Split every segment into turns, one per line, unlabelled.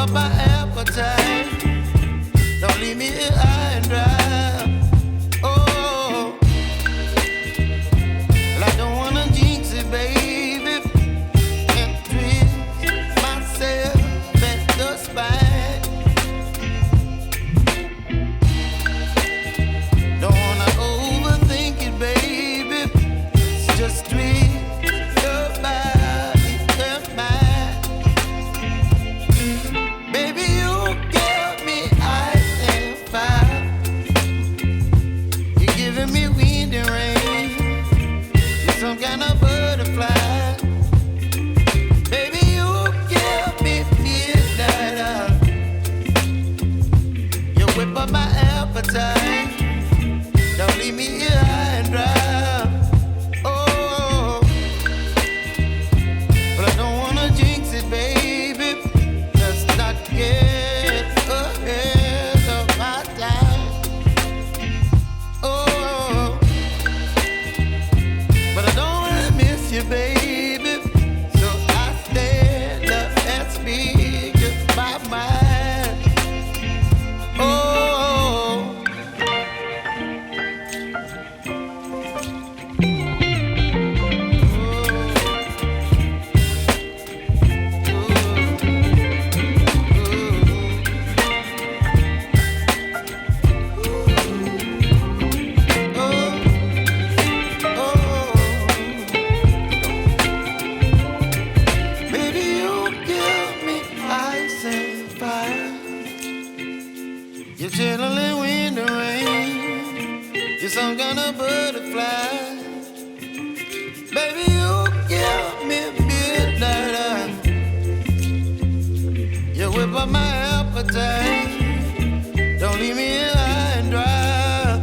up my appetite. Don't leave me here high and dry. Oh, well, I don't wanna jinx it, baby, and twist myself at the spine. Don't wanna overthink it, baby. It's just twist your body and mine. Baby, you give me ice and fire. You're giving me wind and rain. You're some kind of butterfly. Baby, you give me midnight. You whip up my appetite. Don't leave me here high and dry. Oh, but I don't wanna jinx it, baby. Let's not get ahead of my time. Oh, but I don't wanna miss you, baby. So I stand up and speak just my mind. Oh. Baby, you give me ice and fire. You're channeling wind and rain. You're some kind of butterfly. Baby, you give me midnight. You whip up my appetite. Don't leave me here high and dry.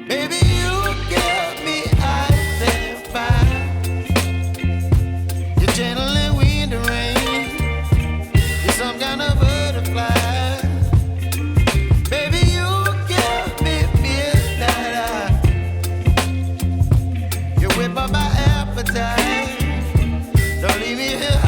Baby, you give me ice and fire. You're channeling wind and rain. You're some kind of butterfly. Baby, you give me midnight. You whip up my appetite. Don't leave me here